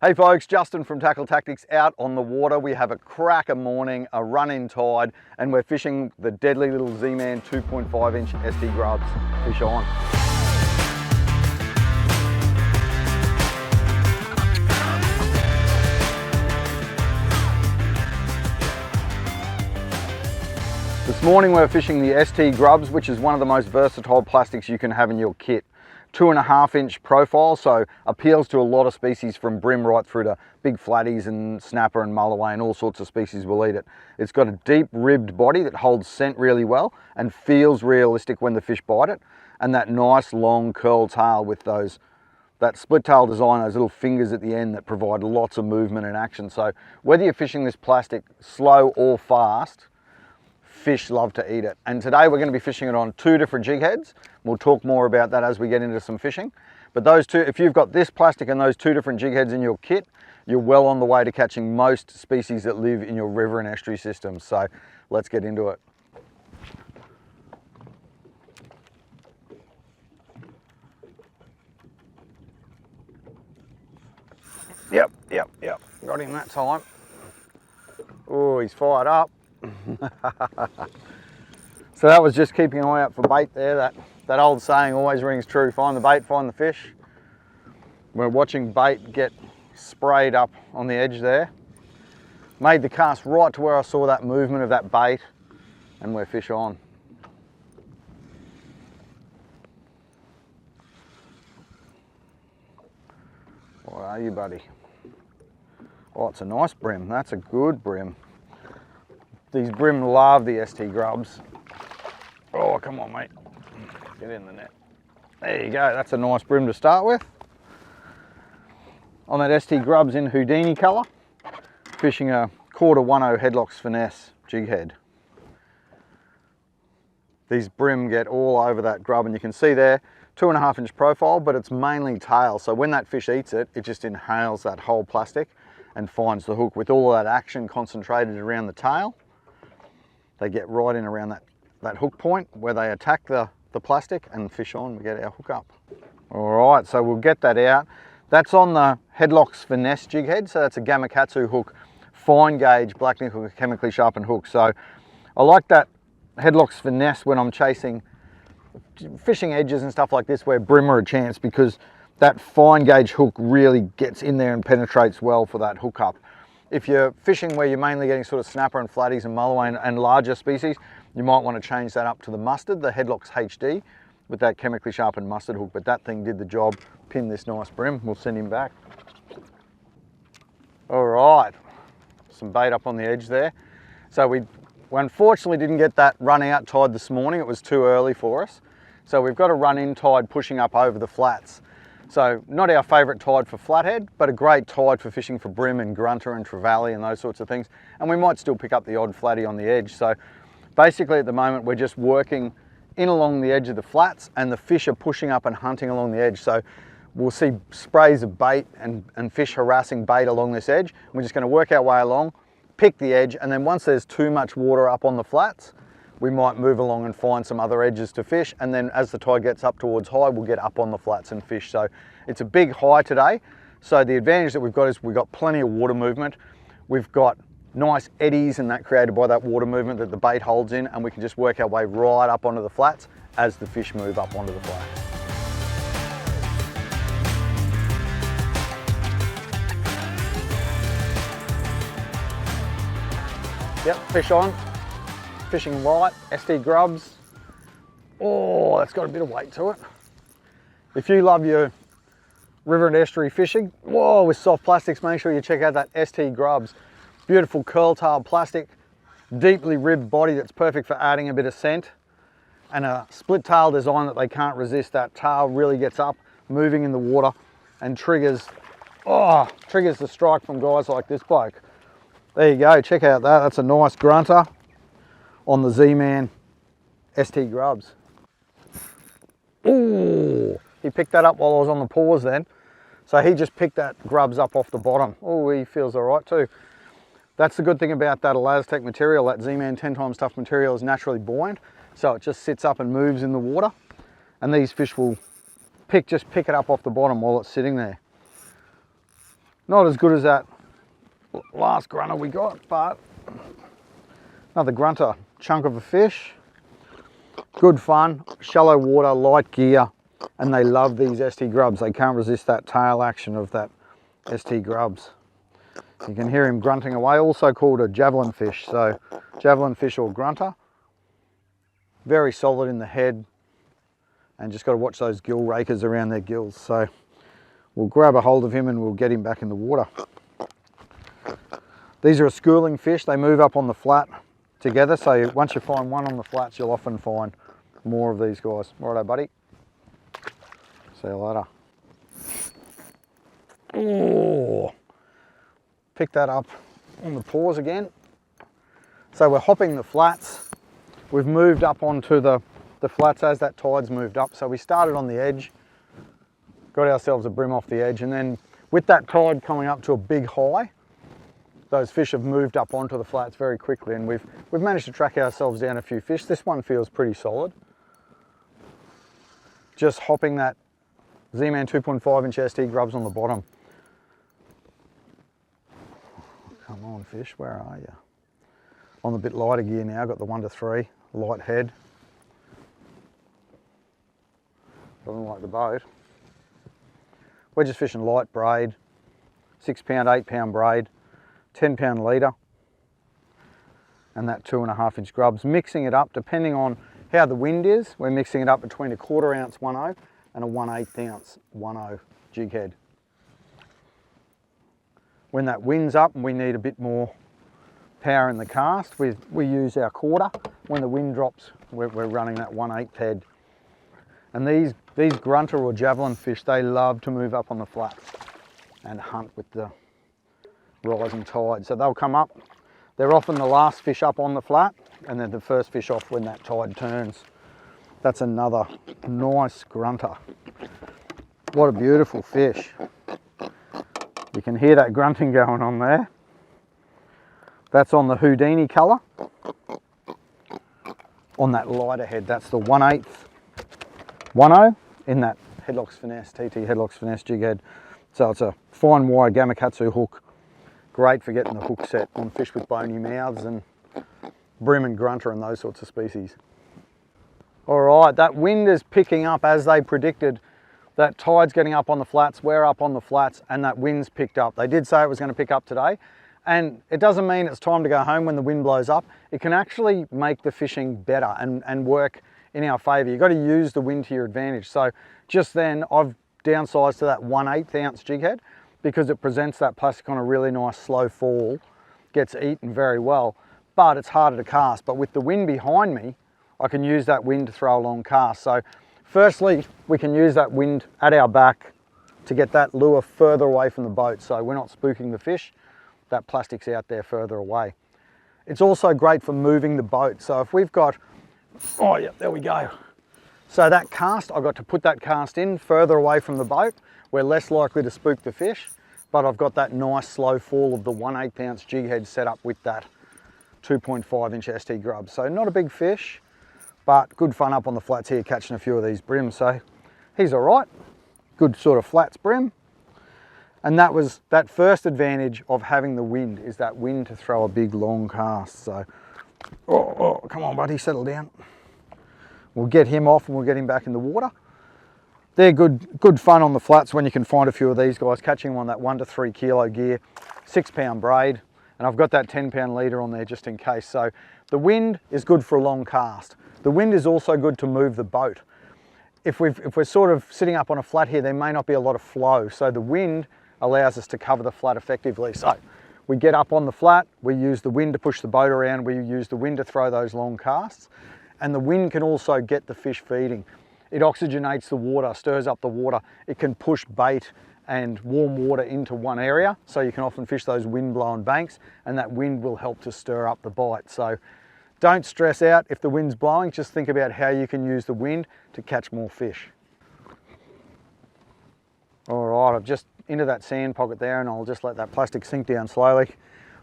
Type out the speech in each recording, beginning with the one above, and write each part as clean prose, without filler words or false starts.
Hey folks, Justin from Tackle Tactics out on the water. We have a cracker morning, a run-in tide, and we're fishing the deadly little ZMan 2.5 inch ST GrubZ. Fish on. This morning we're fishing the ST GrubZ, which is one of the most versatile plastics you can have in your kit. 2.5 inch profile, so appeals to a lot of species from brim right through to big flatties and snapper and mulloway, and all sorts of species will eat it. It's got a deep ribbed body that holds scent really well and feels realistic when the fish bite it, and that nice long curl tail with that split tail design, those little fingers at the end that provide lots of movement and action. So whether you're fishing this plastic slow or fast, fish love to eat it. And today we're going to be fishing it on 2 different jig heads. We'll talk more about that as we get into some fishing. But those two, if you've got this plastic and those 2 different jig heads in your kit, you're well on the way to catching most species that live in your river and estuary systems. So let's get into it. Yep. Got him that time. Oh, he's fired up. So that was just keeping an eye out for bait there. That old saying always rings true: find the bait, find the fish. We're watching bait get sprayed up on the edge there. Made the cast right to where I saw that movement of that bait, and we're fish on. What are you, buddy? Oh, it's a nice brim. That's a good brim. These brim love the ST GrubZ. Oh, come on, mate. Get in the net. There you go. That's a nice brim to start with. On that ST GrubZ in Houdini colour, fishing a 1/4 HeadlockZ Finesse Jighead. These brim get all over that grub, and you can see there, 2.5 inch profile, but it's mainly tail. So when that fish eats it, it just inhales that whole plastic and finds the hook with all of that action concentrated around the tail. They get right in around that hook point where they attack the plastic and fish on. We get our hook up. All right, so we'll get that out. That's on the HeadlockZ Finesse Jighead, so that's a Gamakatsu hook, fine gauge, black nickel, chemically sharpened hook. So I like that HeadlockZ Finesse when I'm chasing fishing edges and stuff like this where brim are a chance, because that fine gauge hook really gets in there and penetrates well for that hook up. If you're fishing where you're mainly getting sort of snapper and flatties and mulloway and larger species, you might want to change that up to the mustard, the HeadlockZ HD, with that chemically sharpened mustard hook. But that thing did the job, pinned this nice brim. We'll send him back. All right, some bait up on the edge there. So we unfortunately didn't get that run out tide this morning. It was too early for us. So we've got a run in tide pushing up over the flats. So not our favourite tide for flathead, but a great tide for fishing for bream and grunter and trevally and those sorts of things. And we might still pick up the odd flatty on the edge. So basically at the moment we're just working in along the edge of the flats, and the fish are pushing up and hunting along the edge. So we'll see sprays of bait and fish harassing bait along this edge. We're just going to work our way along, pick the edge, and then once there's too much water up on the flats, we might move along and find some other edges to fish, and then as the tide gets up towards high, we'll get up on the flats and fish. So it's a big high today. So the advantage that we've got is we've got plenty of water movement. We've got nice eddies and that created by that water movement that the bait holds in, and we can just work our way right up onto the flats as the fish move up onto the flats. Yep, fish on. Fishing right, ST GrubZ. Oh, that's got a bit of weight to it. If you love your river and estuary fishing, whoa, with soft plastics, make sure you check out that ST GrubZ. Beautiful curl tail plastic, deeply ribbed body that's perfect for adding a bit of scent, and a split tail design that they can't resist. That tail really gets up, moving in the water, and triggers the strike from guys like this bloke. There you go, check out that. That's a nice grunter on the ZMan ST GrubZ. Ooh, he picked that up while I was on the pause then. So he just picked that GrubZ up off the bottom. Oh, he feels all right too. That's the good thing about that ElaZtech material. That ZMan 10x Tough material is naturally buoyant, so it just sits up and moves in the water, and these fish will just pick it up off the bottom while it's sitting there. Not as good as that last grunter we got, but another grunter chunk of a fish. Good fun, shallow water, light gear, and they love these ST grubs. They can't resist that tail action of that ST grubs. You can hear him grunting away, also called a javelin fish. So javelin fish or grunter, very solid in the head, and just got to watch those gill rakers around their gills. So we'll grab a hold of him and we'll get him back in the water. These are a schooling fish. They move up on the flat together. So once you find one on the flats, you'll often find more of these guys. Righto, buddy. See you later. Oh, pick that up on the paws again. So we're hopping the flats. We've moved up onto the flats as that tide's moved up. So we started on the edge, got ourselves a brim off the edge, and then with that tide coming up to a big high, those fish have moved up onto the flats very quickly, and we've managed to track ourselves down a few fish. This one feels pretty solid. Just hopping that ZMan 2.5 inch ST grubs on the bottom. Come on fish, where are you? On the bit lighter gear now, got the 1 to 3, light head. Doesn't like the boat. We're just fishing light braid, 6 pound, 8 pound braid, 10 pound leader, and that 2.5 inch grubs. Mixing it up depending on how the wind is. We're mixing it up between a 1/4 ounce 1/0 and a 1/8 ounce 1/0 jig head. When that wind's up and we need a bit more power in the cast, we use our 1/4. When the wind drops, we're running that 1/8 head. And these grunter or javelin fish, they love to move up on the flats and hunt with the rising tide. So they'll come up. They're often the last fish up on the flat, and they're the first fish off when that tide turns. That's another nice grunter. What a beautiful fish. You can hear that grunting going on there. That's on the Houdini colour. On that lighter head, that's the 1/8 1/0 in that HeadlockZ Finesse, TT HeadlockZ Finesse Jighead. So it's a fine wire Gamakatsu hook. Great for getting the hook set on fish with bony mouths and Bream and Grunter and those sorts of species. All right, that wind is picking up as they predicted. That tide's getting up on the flats, we're up on the flats, and that wind's picked up. They did say it was going to pick up today, and it doesn't mean it's time to go home when the wind blows up. It can actually make the fishing better and work in our favour. You've got to use the wind to your advantage. So just then I've downsized to that 1/8 ounce jig head because it presents that plastic on a really nice slow fall, gets eaten very well, but it's harder to cast. But with the wind behind me, I can use that wind to throw a long cast. So firstly, we can use that wind at our back to get that lure further away from the boat, so we're not spooking the fish. That plastic's out there further away. It's also great for moving the boat. So if we've got, oh yeah, there we go. So that cast, I've got to put that cast in further away from the boat. We're less likely to spook the fish, but I've got that nice slow fall of the 1/8 ounce jig head set up with that 2.5 inch ST grub. So not a big fish, but good fun up on the flats here catching a few of these brims. So he's all right, good sort of flats brim. And that was that first advantage of having the wind, is that wind to throw a big long cast. So, oh, come on buddy, settle down. We'll get him off and we'll get him back in the water. They're good fun on the flats when you can find a few of these guys, catching them on that 1 to 3 kilo gear, 6 pound braid, and I've got that 10 pound leader on there just in case. So the wind is good for a long cast. The wind is also good to move the boat. If we're sort of sitting up on a flat here, there may not be a lot of flow, so the wind allows us to cover the flat effectively. So we get up on the flat, we use the wind to push the boat around, we use the wind to throw those long casts, and the wind can also get the fish feeding. It oxygenates the water, stirs up the water. It can push bait and warm water into one area, so you can often fish those wind-blown banks, and that wind will help to stir up the bite. So don't stress out if the wind's blowing, just think about how you can use the wind to catch more fish. All right, I've just into that sand pocket there, and I'll just let that plastic sink down slowly.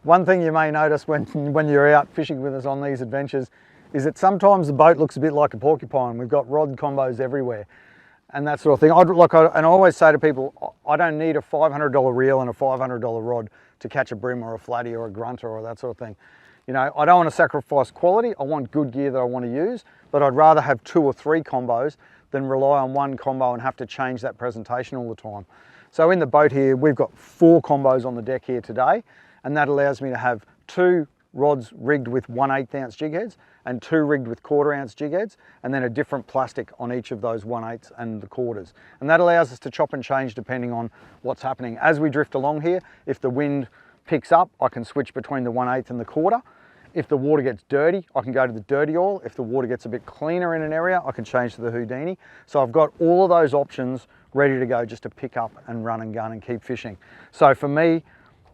One thing you may notice when you're out fishing with us on these adventures is that sometimes the boat looks a bit like a porcupine. We've got rod combos everywhere. and that sort of thing. And I always say to people, I don't need a $500 reel and a $500 rod to catch a brim or a flatty or a grunter or that sort of thing. You know, I don't want to sacrifice quality. I want good gear that I want to use, but I'd rather have 2 or 3 combos than rely on one combo and have to change that presentation all the time. So in the boat here, we've got 4 combos on the deck here today, and that allows me to have 2 rods rigged with 1/8 ounce jig heads and 2 rigged with 1/4 ounce jig heads, and then a different plastic on each of those 1/8 and the quarters. And that allows us to chop and change depending on what's happening. As we drift along here, if the wind picks up, I can switch between the 1/8 and the 1/4. If the water gets dirty, I can go to the dirty oil. If the water gets a bit cleaner in an area, I can change to the Houdini. So I've got all of those options ready to go just to pick up and run and gun and keep fishing. So for me,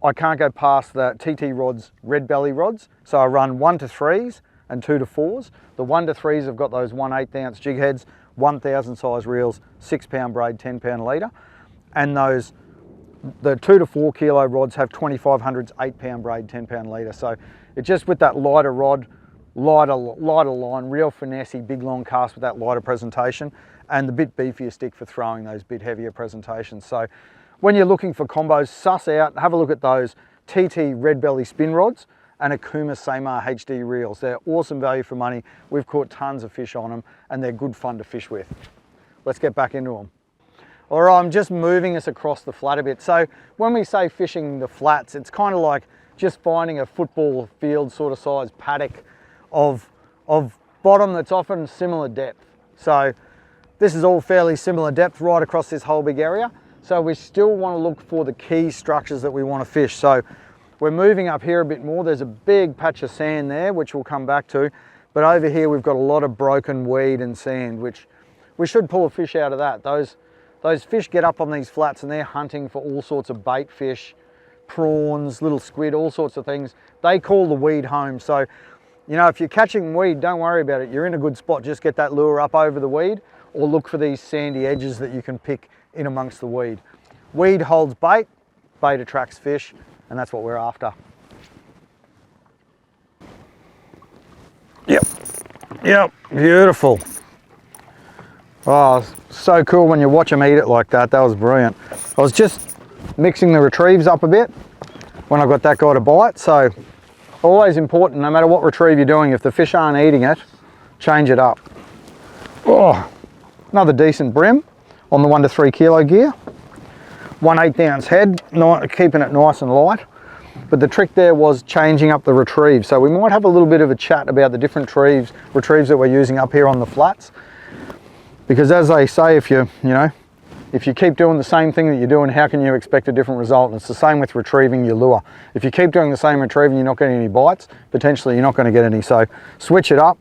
I can't go past the TT rods, red belly rods. So I run 1 to 3s and 2 to 4s. The 1 to 3s have got those 1/8 ounce jig heads, 1,000 size reels, 6 pound braid, 10 pound leader. And the 2 to 4 kilo rods have 2500s, 8 pound braid, 10 pound leader. So it's just with that lighter rod, lighter line, real finessey, big long cast with that lighter presentation, and the bit beefier stick for throwing those bit heavier presentations. So when you're looking for combos, suss out, have a look at those TT red belly spin rods and Okuma Ceymar HD reels. They're awesome value for money. We've caught tons of fish on them, and they're good fun to fish with. Let's get back into them. All right, I'm just moving us across the flat a bit. So when we say fishing the flats, it's kind of like just finding a football field sort of size paddock of bottom that's often similar depth. So this is all fairly similar depth right across this whole big area. So we still want to look for the key structures that we want to fish. So we're moving up here a bit more. There's a big patch of sand there, which we'll come back to. But over here, we've got a lot of broken weed and sand, which we should pull a fish out of that. Those fish get up on these flats and they're hunting for all sorts of bait fish, prawns, little squid, all sorts of things. They call the weed home. So, you know, if you're catching weed, don't worry about it. You're in a good spot. Just get that lure up over the weed, or look for these sandy edges that you can pick in amongst the weed. Weed holds bait, bait attracts fish, and that's what we're after. Yep, beautiful. Oh, so cool when you watch them eat it like that. That was brilliant. I was just mixing the retrieves up a bit when I got that guy to bite. So always important, no matter what retrieve you're doing, if the fish aren't eating it, change it up. Oh, another decent brim on the 1 to 3 kilo gear. 1/8 ounce head, keeping it nice and light. But the trick there was changing up the retrieve. So we might have a little bit of a chat about the different retrieves that we're using up here on the flats. Because as they say, if you keep doing the same thing that you're doing, how can you expect a different result? And it's the same with retrieving your lure. If you keep doing the same retrieve and you're not getting any bites, potentially you're not going to get any. So switch it up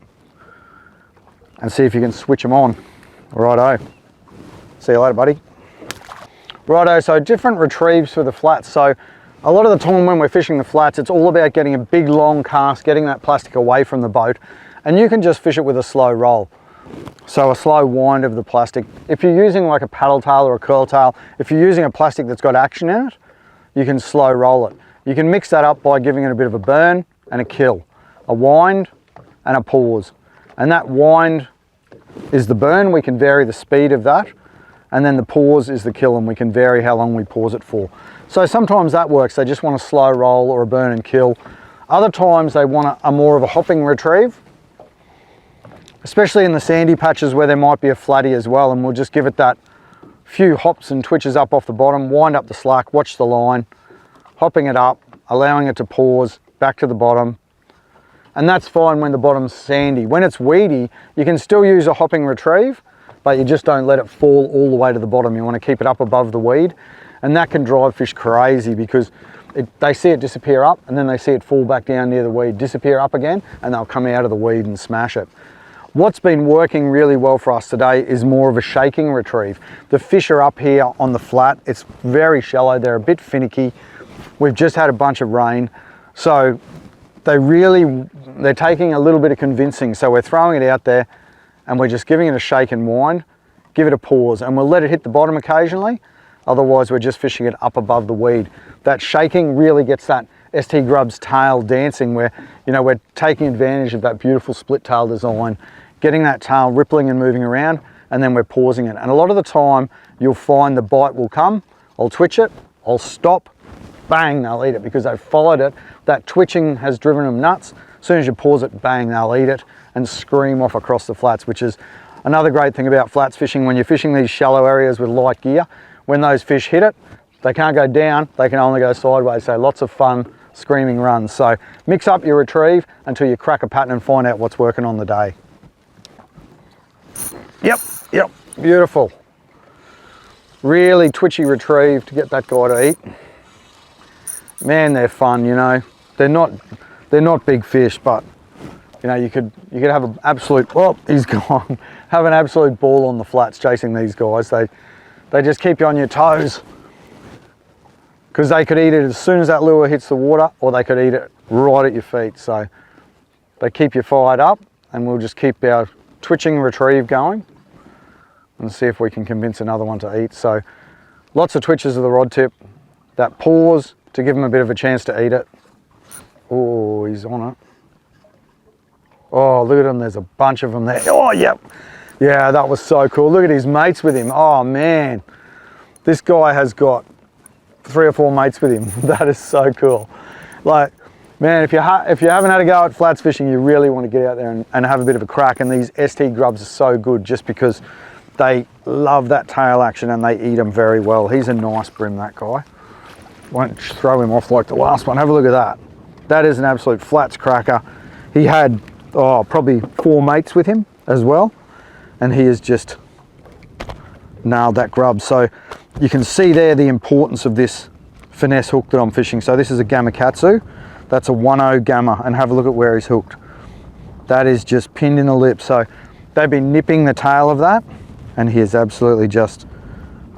and see if you can switch them on. Righto. See you later, buddy. Righto, so different retrieves for the flats. So a lot of the time when we're fishing the flats, it's all about getting a big long cast, getting that plastic away from the boat, and you can just fish it with a slow roll. So a slow wind of the plastic. If you're using like a paddle tail or a curl tail, if you're using a plastic that's got action in it, you can slow roll it. You can mix that up by giving it a bit of a burn and a kill, a wind and a pause. And that wind is the burn, we can vary the speed of that. And then the pause is the kill, and we can vary how long we pause it for. So sometimes that works. They just want a slow roll or a burn and kill. Other times they want a more of a hopping retrieve, especially in the sandy patches where there might be a flatty as well, and we'll just give it that few hops and twitches up off the bottom, wind up the slack, watch the line, hopping it up, allowing it to pause, back to the bottom. And that's fine when the bottom's sandy. When it's weedy, you can still use a hopping retrieve, but you just don't let it fall all the way to the bottom. You want to keep it up above the weed, and that can drive fish crazy because they see it disappear up and then they see it fall back down near the weed, disappear up again, and they'll come out of the weed and smash it. What's been working really well for us today is more of a shaking retrieve. The fish are up here on the flat. It's very shallow. They're a bit finicky. We've just had a bunch of rain. So they're taking a little bit of convincing. So we're throwing it out there and we're just giving it a shake and wind, give it a pause, and we'll let it hit the bottom occasionally. Otherwise, we're just fishing it up above the weed. That shaking really gets that ST Grub's tail dancing, where, you know, we're taking advantage of that beautiful split tail design, getting that tail rippling and moving around, and then we're pausing it. And a lot of the time you'll find the bite will come, I'll twitch it, I'll stop, bang, they'll eat it because they've followed it. That twitching has driven them nuts. As soon as you pause it, bang, they'll eat it and scream off across the flats, which is another great thing about flats fishing. When you're fishing these shallow areas with light gear, when those fish hit it, they can't go down, they can only go sideways. So lots of fun screaming runs. So mix up your retrieve until you crack a pattern and find out what's working on the day. Yep, beautiful. Really twitchy retrieve to get that guy to eat. Man, they're fun, you know. They're not big fish, but you know, you could have an absolute, well, he's gone, have an absolute ball on the flats chasing these guys. They just keep you on your toes because they could eat it as soon as that lure hits the water, or they could eat it right at your feet. So they keep you fired up, and we'll just keep our twitching retrieve going and see if we can convince another one to eat. So lots of twitches of the rod tip, that pause to give him a bit of a chance to eat it. Oh, he's on it. Oh, look at him, there's a bunch of them there. Oh, yep. Yeah, that was so cool. Look at his mates with him. Oh man, this guy has got 3 or 4 mates with him. That is so cool. Like, man, if you haven't had a go at flats fishing, you really want to get out there and have a bit of a crack. And these ST grubs are so good just because they love that tail action and they eat them very well. He's a nice brim, that guy. Won't throw him off like the last one. Have a look at that. That is an absolute flats cracker. He had, oh, probably 4 mates with him as well. And he has just nailed that grub. So you can see there the importance of this finesse hook that I'm fishing. So this is a Gamakatsu. That's a 1.0 Gamma, and have a look at where he's hooked. That is just pinned in the lip. So they've been nipping the tail of that, and he is absolutely just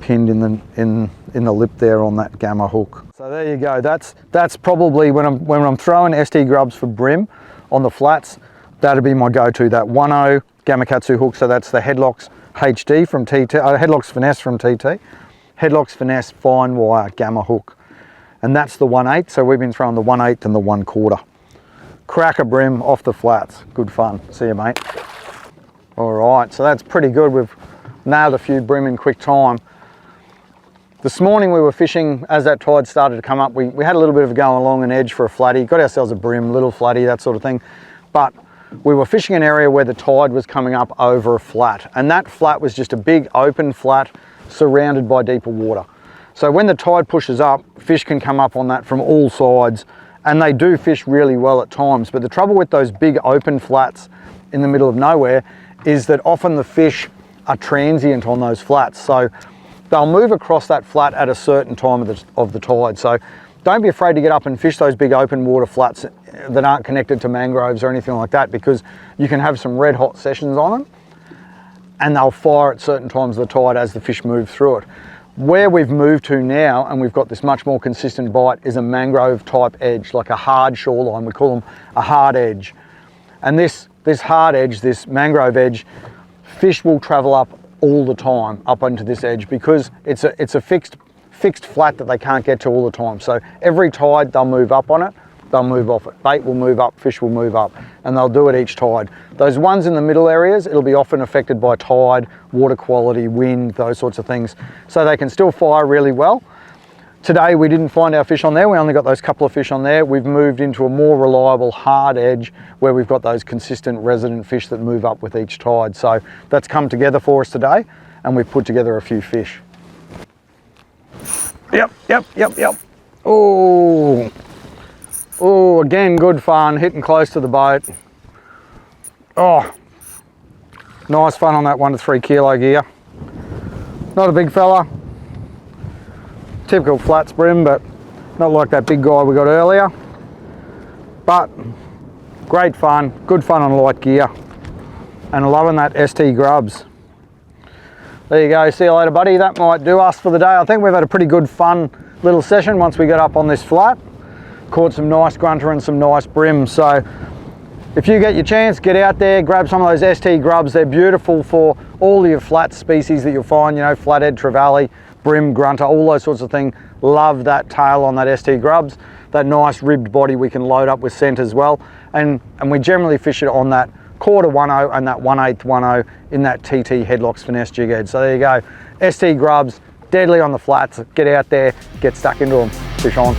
pinned in the lip there on that Gamma hook. So there you go. That's probably when I'm throwing ST grubs for brim on the flats, that'd be my go-to. That 1.0 Gamakatsu hook. So that's the HeadlockZ HD from TT, HeadlockZ Finesse from TT, HeadlockZ Finesse fine wire Gamma hook, and that's the 1/8. So we've been throwing the 1/8 and the 1/4. Cracker brim off the flats. Good fun. See you, mate. All right, so that's pretty good. We've nailed a few brim in quick time. This morning we were fishing as that tide started to come up. We had a little bit of a go along an edge for a flatty, got ourselves a brim, little flatty, that sort of thing. But we were fishing an area where the tide was coming up over a flat, and that flat was just a big open flat surrounded by deeper water. So when the tide pushes up, fish can come up on that from all sides, and they do fish really well at times. But the trouble with those big open flats in the middle of nowhere is that often the fish are transient on those flats. So they'll move across that flat at a certain time of the tide. So don't be afraid to get up and fish those big open water flats that aren't connected to mangroves or anything like that, because you can have some red hot sessions on them and they'll fire at certain times of the tide as the fish move through it. Where we've moved to now, and we've got this much more consistent bite, is a mangrove type edge, like a hard shoreline. We call them a hard edge. And this hard edge, this mangrove edge, fish will travel up all the time up onto this edge because it's a fixed flat that they can't get to all the time. So every tide they'll move up on it, they'll move off it. Bait will move up, fish will move up, and they'll do it each tide. Those ones in the middle areas, it'll be often affected by tide, water quality, wind, those sorts of things. So they can still fire really well. Today we didn't find our fish on there, we only got those couple of fish on there. We've moved into a more reliable hard edge where we've got those consistent resident fish that move up with each tide. So that's come together for us today, and we've put together a few fish. Yep. Oh, again, good fun, hitting close to the boat. Oh, nice fun on that 1 to 3 kilo gear. Not a big fella. Typical flats brim, but not like that big guy we got earlier. But great fun, good fun on light gear. And loving that ST grubs. There you go, see you later, buddy. That might do us for the day. I think we've had a pretty good fun little session once we got up on this flat. Caught some nice grunter and some nice brim. So if you get your chance, get out there, grab some of those ST grubs. They're beautiful for all your flat species that you'll find, you know, flathead, trevally, brim, grunter, all those sorts of things. Love that tail on that ST grubs. That nice ribbed body we can load up with scent as well. And we generally fish it on that quarter 1/0 and that 1/8 1/0 in that TT HeadlockZ Finesse Jighead. So there you go, ST grubs, deadly on the flats. Get out there, get stuck into them, fish on.